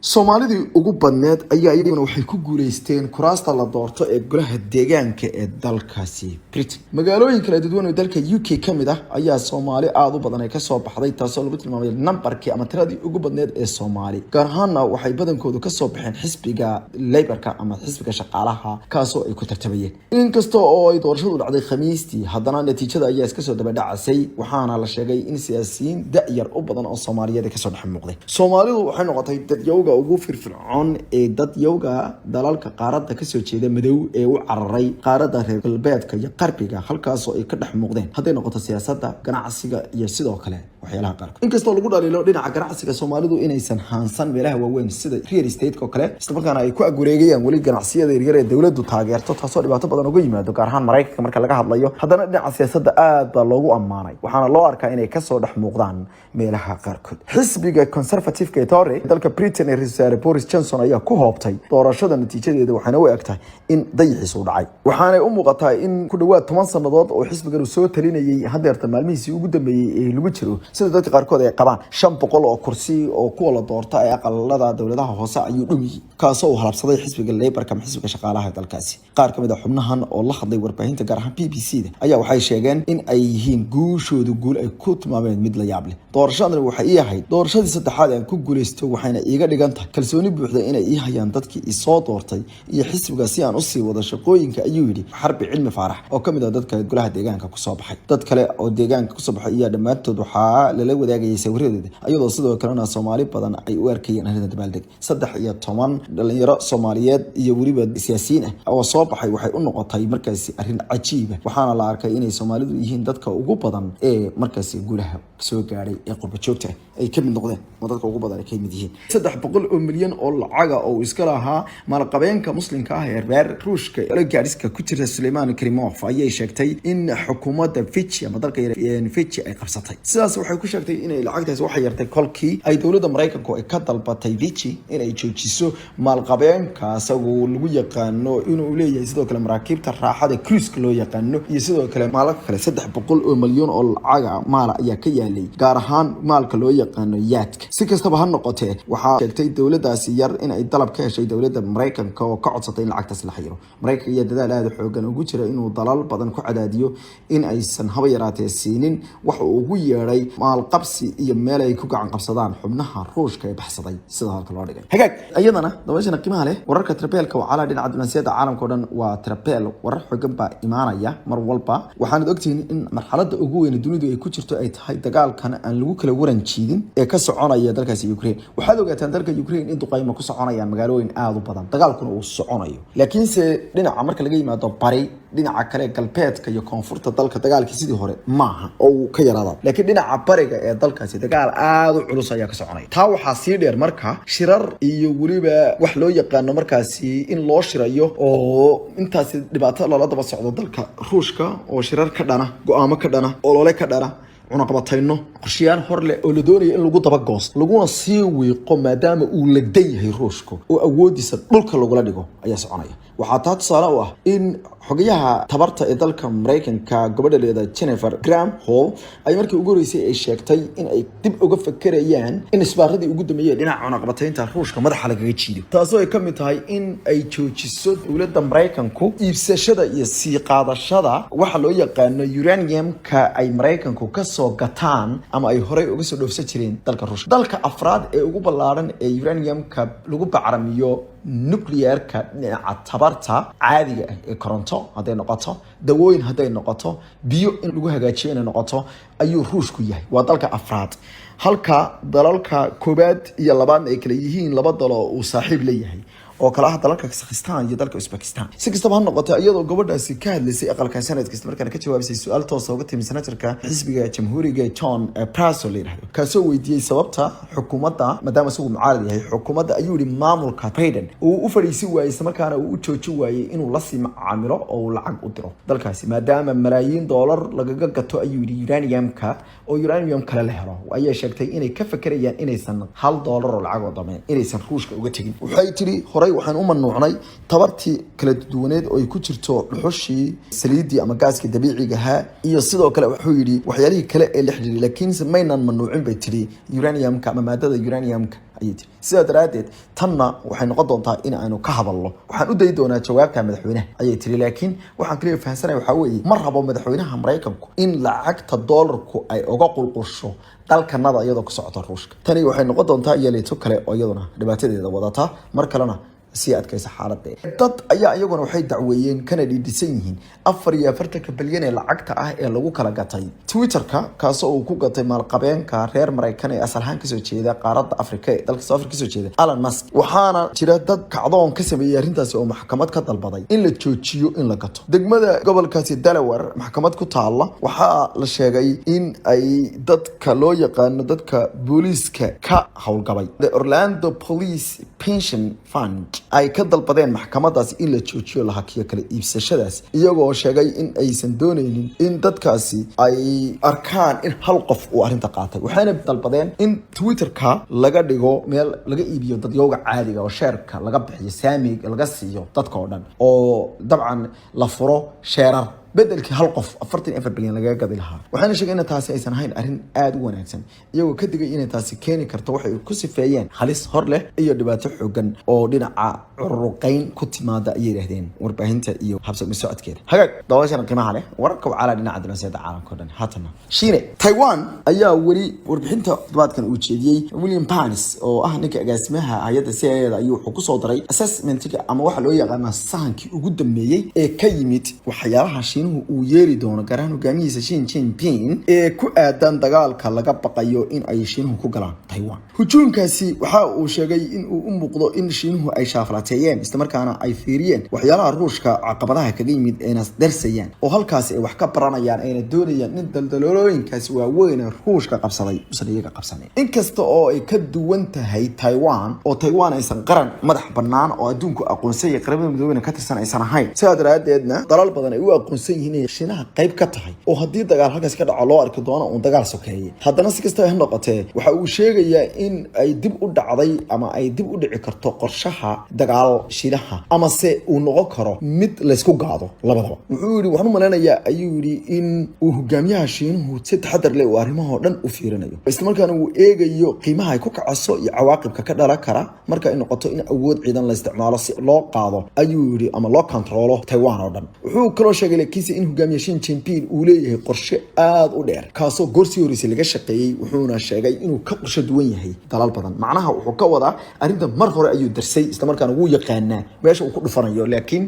Soomaalidii ugu badneed ayaa iyaguna waxay ku guuleysteen kuraasta la doorto ee golaha deegaanka ee dalkaasi Britain. Magaalooyin kala duwan oo dalka UK kamid ah ayaa Soomaali aad u badan ay ka soo baxday taasoo lagu tilmaamay numberkii ama tiradii ugu badneed ee Soomaali. Gaar ahaan waxay badankoodu ka soo baxeen xisbiga Labourka ama xisbiga shaqaalaha kaasoo ay ku tartamayeen. Inkasta oo ay doorashadu dhacday Khamiistii, haddana natiijada ayaa iska soo daba dhacay waxaana la sheegay in siyaasiyiin da'yar u badan oo Soomaaliyeed ka soo dhex muuqday. Soomaalidu waxay noqotay dad ugu firfircoon ee dad yowga dalalka qaaradda ka soo jeeda madow ee u cararay qaaradda reer galbeedka iyo qarbiga halkaas oo ay ka dhex muuqdeen haday noqoto siyaasadda ganacsiga iyo sidoo kale waxyaalaha qaar. Inkastoo lagu dhaliilo dhinaca ganacsiga Soomaalidu inaysan haansan meelaha waaweyn sida real estate oo kale isla markaana ay ku agureegayaan wali ganacsiyada yaryar ee dawladdu taageerto taasoo dhibaato badan uga yimaado gaar ahaan Mareykanka marka laga hadlayo. Haddana dhinaca siyaasadda aad baa loogu ammaanay waxaana loo arkaa inay ka soo dhex muuqdaan meelaha qaarkood. Xisbiga Conservative ee Tory dalka Britain ee Boris Johnson ayaa ku hoobtay doorashada natiijadeeda waxaana u egtahay in dayixiis uu dhacay. Waxaana u muuqataa in ku dhawaad 10 sanadood oo xisbigan soo talinayay hadeerta maalmihiisii ugu dambeeyay ee lagu jiro sida dadka qaarkood ay qabaan 500 oo kursi oo kuwa la doorta ay aqalada dawladaha hoose ayuu dhumiyay kaasoo halabsaday xisbiga Labourka ama xisbiga shaqaalaha dalkaasi. Qaar kamid ah xubnahan oo la hadlay warbaahinta gaar ahaan BBC-da ayaa waxay sheegeen in ay yihiin guushoodu guul ay ku tilmaameen mid la yaab leh. Doorashadan waxay ahayd doorashadii saddexaad ee ku guuleysto waxayna iiga dhigantahay kalsooni buuxda inay ii hayaan dadkii i soo doortay iyo xisbiga si aan u sii wada shaqooyinka ayuu yiri Xarbi Cilmi Faarax oo kamid ah dadka golaha deegaanka ku soo baxay. Dad kale oo deegaanka ku soo baxay ayaa dhamaantood waxa la wadaagayay sawirradooda iyadoo sidoo kalena Soomaali badan ay u arkayeen arrinta dabaaldeg. 13 dhalinyaro Soomaaliyeed iyo waliba siyaasiyiin ah oo soo baxay waxay u noqotay markaasi arrin cajiib ah waxaana la arkay inay Soomaalidu yihiin dadka ugu badan ee markaasi guulaha soo gaaray ee qurba joogta ay ka mid noqdeen dadka ugu badan ay ka mid yihiin 300 milyan oo lacag oo iska lahaa maalqabeenka muslimka ah ee reer Ruushka oligarchiska ku jira Suleymaan Karimov ayay sheegtay in xukuumadda Fitch ama dalka Fitch ay qabsatay. Sidaas waxay ku sheegtay inay lacagtaas wax yartay kolkii ay dawladda Mareykanku ay ka dalbatay Fitch inay joojiso maalqabeenka asagoo lagu yaqaano inuu leeyahay sidoo kale maraakiibta raaxada cruise loo yaqaano iyo sidoo kale maalka kale 300 milyan oo lacag maal ayaa ka yaalay gaar ahaan maalka loo yaqaano yaadka. Si kastaba ha noqotee waxa sheegtay dawladdaasi yar in ay dalab ka heshay dawladda Mareykanka oo ka codsatay in lacagtaas la xiro. Mareykanka iyo dadaal aad xoogan ugu jira inuu dalal badan ku cadaadiyo in aysan haba yaraatee siinin wax uu ugu yeeray maal qabsi iyo meel ay ku gacan qabsadaan xubnaha Ruushka ee baxsaday sida halka loo dhigay. Hagaag ayadana dabashana qiimaha leh wararka Trapeelka waa calaamad dhinaca diblomaasiyadda caalamka oo dhan waa Trapeel warar xooggan baa imaanaya mar walba waxaanad ogtihiin in marxaladda ugu weyn dunidu ay ku jirto ay tahay dagaalkan aan lagu kala waran jiidin ee ka soconaya dalkaasi Ukraine. Waxaad ogaataan dalka Ukraine in duqaymo ku soconayaan magaalooyin aad u badan dagaalkuna uu soconayo laakiinse dhinaca marka laga yimaado bari dhinaca kale galbeedka iyo koonfurta dalka dagaalkii sidii hore maaha oo ka yaraada laakiin dhinaca bariga ee dalkaasi dagaal aad u culus ayaa ka soconaya. taa waxaa sii dheer marka shirar iyo waliba wax loo yaqaano markaasi in loo shirayo oo intaasi dhibaato lala daba socdo dalka Ruushka oo shirar ka dhana go'aamo ka dhana olole ka dhana una qabatayno qorshayaal hor leh oo la doonayo in lagu daba goosto laguna sii wiiqo maadaama uu legday yahay Ruushka oo awoodiisa dhulka lagula dhigo ayaa soconaya. waxaa taa tusaale u ah in xogayaha tabarta ee dalka Mareykanka gabadha leedahay Jennifer Granholm ay markii ugu horeysay ay sheegtay in ay dib uga fakarayaan in isbaaradii ugu dambeeyay dhinaca cunaqabataynta Ruushka madaxa lagaga jiido taasoo ay kamid tahay in ay joojiso dawladda Mareykanku iibsashada iyo sii qaadashada waxa loo yaqaano uranium-ka ay Mareykanku ka soo gataan ama ay horey uga soo dhoofsan jireen dalka Ruushka. dalka afraad ee ugu ballaaran ee uranium-ka lagu bacrimiyo nuclear-ka dhinaca tabarta caadiga ah ee koronto haday noqoto dawooyin haday noqoto biyo in lagu hagaajiyo inay noqoto ayuu Ruushku yahay waa dalka afraad halka dalalka koobaad iyo labaad ay kala yihiin laba dal oo uu saaxiib leeyahay oo kala ah dalalka Kazakhstan iyo dalka Uzbekistan. si kastaba ha noqotee iyadoo gabadhaasi ka hadlaysay aqalka sanadka isla markaana ka jawaabisay su'aal toos ah uga timid senatorka xisbiga jamhuuriga John Prassel kaasoo weydiiyay sababta xukuumadda maadaama uu mucaarad yahay xukuumadda ayuu yiri maamulka Biden uu u fariisi waayay isla markaana uu u joojin waayay inuu la sii macaamilo oo lacag u diro dalkaasi maadaama malaayiin dollar lagaga gato ayuu yiri uranium-ka oo uranium kale la helo ayay sheegtay inay ka fakarayaan inaysan $1 oo lacag oo dhameen inaysan Ruushka uga tagin. waxay tiri horay waxaan u mamnuucnay tabartii kala duwaneed oo ay ku jirto dhuxushii saliidii ama gaaska dabiiciga ah iyo sidoo kale wuxuu yiri waxyaalihii kale ee la xiriiray laakiin maynan mamnuucin bay tiri uranium-ka ama maadada uranium-ka ayay tiri sidaa daraadeed tanna waxay noqon doontaa in aynu ka hadalno waxaan u dayi doonaa jawaabta madaxweynaha ayay tiri laakiin waxaan kaliya fahamsanahay waxa weeye ma rabo madaxweynaha Mareykanku in lacagta doolarku ay uga qulqulsho dalkanada iyadoo ka socota Ruushka tani waxay noqon doontaa yeelito kale oo iyaduna dhibaatadeeda wadata mar kalena si adkaysa xaaladda dad ayaa iyaguna waxay dacweeyeen kana dhidisan yihiin 44 bilyan ee lacagta ah ee lagu kala gatay Twitterka kaasoo uu ku gatay maalqabeenka reer Mareykan ee asal ahaan ka soo jeeda qaaradda Afrika ee dalka South Africa ka soo jeeda Elon Musk waxaana jira dad kacdoon ka sameeyay arrintaasi oo maxkamad ka dalbaday in la joojiyo in la gato degmada gobolkaasi Delaware maxkamad ku taala waxaa la sheegay in ay dadka loo yaqaan dadka booliiska ka howlgabay the Orlando Police Pension Fund ay ka dalbadeen maxkamadaasi in la joojiyo la hakiyo kala iibsashadaas iyagoo sheegay in aysan dooneynin in dadkaasi ay arkaan in hal qof uu arinta qaatay waxaana dalbadeen in Twitterka laga dhigo meel laga iibiyo dadyowga caadiga oo sheerka laga bixiyo saamiga laga siiyo dadka oo dhan oo dabcan la furo sheerar bedelkii hal qof 44 bilyan laga gadi lahaa waxaana sheegay in taasi aysan ahayn arrin aad u wanaagsan iyagoo ka digay in taasi keeni karto waxay ku sifeeyeen halis hor leh iyo dhibaato xooggan oo dhinaca curuqayn ku timaada ay yiraahdeen warbaahinta iyo habsami socodkeeda hagaag daawashana qiimaha leh wararka wacala dhinaca diblomaasiyadda caalamka dhan haatana Shiine Taiwan ayaa wali warbixinta todobaadkan uu jeediyay William Burns oo ah ninka agaasimaha hay'adda CIA ayuu wuxuu ku soo daray assessment-ka ama waxa loo yaqaan sahankii ugu dambeeyay ee ka yimid waxyaalaha uu yeeri doono garaan hogaamiyihiisa Xi Jinping ee ku aadan dagaalka laga baqayo in ay Shiinuhu ku galaan Taiwan hujuumkaasi waxa uu sheegay in uu u muuqdo in Shiinuhu ay shaaflateeyeen isla markaana ay fiiriyeen waxyaalaha Ruushka caqabadaha kaga yimid ee darsayaan oo halkaas ay wax ka baranayaan ayna doonayaan in daldalooyinkaasi waaweyn Ruushka qabsaday usaniga qabsanay inkasta oo ay ka duwan tahay Taiwan oo Taiwan aysan qaran madax bannaan oo adduunku aqoonsay qaramada midoobay ka tirsan aysan ahayn sidaa daraadeedna dalal badan ay u aqoonsan yihiin Shiinaha qayb ka tahay oo hadii dagaal halkaas ka dhaco loo arki doono uu dagaal sokeeyay haddana si kasta ay noqotee waxa uu sheegayaa in ay dib u dhacday ama ay dib u dhici karto qorshaha dagaal Shiinaha ama se uu noqon karo mid la isku gaado labadaba wuxuu yiri waxaan u maleynayaa ayuu yiri in uu hogaamiyaha Shiinuhu si taxadar leh oo arrimaha dhan u fiirinayo isla markaana uu eegayo qiimaha ay ku kacaso iyo cawaaqibka ka dhalan kara marka ay noqoto in awood ciidan la isticmaalo si loo qaado ayuu yiri ama loo controlo Taiwan oo dhan wuxuu kaloo sheegay in hogaamiye Xi Jinping uu leeyahay qorshe aad u dheer kaasoo goorsi horeysay laga shaqeeyay wuxuuna sheegay inuu ka qorshe duwan yahay dalal badan macnaha wuxuu ka wadaa arrinta mar hore ayuu darsay isla markaana uu yaqaanaa meesha uu ku dhufanayo laakiin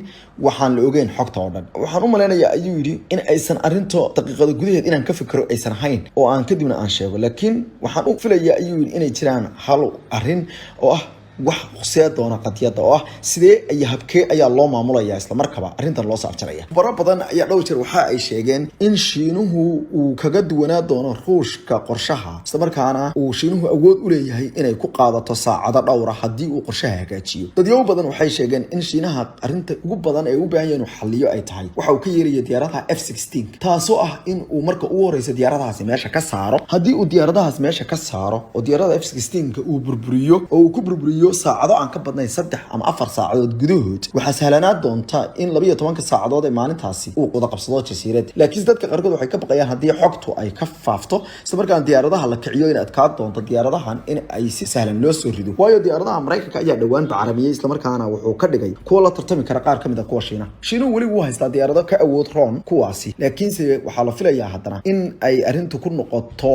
waxaan la ogeyn xogta oo dhan waxaan u maleynayaa ayuu yiri in aysan arrinto daqiiqada gudaheed inaan ka fikiro aysan ahayn oo aan kadibna aan sheego laakiin waxaan u filayaa ayuu yiri inay jiraan hal arrin oo ah wax qosay doona qadiyada oo ah sidee ay habkee ayaa loo maamulayaa isla markaba arrintan loo saabjaraya baro badan ayaa dhowr jeer waxa ay sheegeen in Shiinuhu uu kaga duwanaa doono Ruushka qorshaha isla markaana uu Shiinuhu awood u leeyahay inay ku qaadato saacado dhowr ah hadii uu qorshaha hagaajiyo dadyo badan waxay sheegeen in Shiinaha arrinta ugu badan ee u baahan yahay inuu xalliyo ay tahay waxa uu ka yeerayo diyaaradaha F-16 taasoo ah in uu marka uu horeysa diyaaradahaasi meesha ka saaro hadii uu diyaaradahaas meesha ka saaro oo diyaaradaha F-16 uu burburiyo oo uu ku burburiyo saacado aan ka badnayn 3 ama 4 saacadood gudahood waxa sahlanaa doonta in 12 saacadood ee maalintaasi uu wada qabsado jasiirad laakiin dadka qaarkood waxay ka baqayaan hadii xogtu ay ka faafto isla markaan diyaaradaha la kiciyo in adkaa doonto diyaaradahan in ay si sahlan loo soo rido waayo diyaaradaha Mareykanka ayaa dhawaan bacramiyay isla markaana wuxuu ka dhigay kuwa la tartami kara qaar kamid ah kuwa Shiinaha wali uu haystaa diyaarado ka awood roon kuwaasi laakiin waxa la filayaa haddana in ay arrintu ku noqoto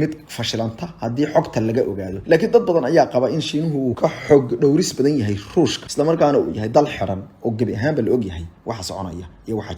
mid fashilanta hadii xogta laga ogaado laakiin dad badan ayaa qaba in Shiinuhu uu ka xog dhowris badan yahay Ruushka isla markaana uu yahay dal xiran oo gabi ahaanba la og yahay waxa soconaya iyo waxa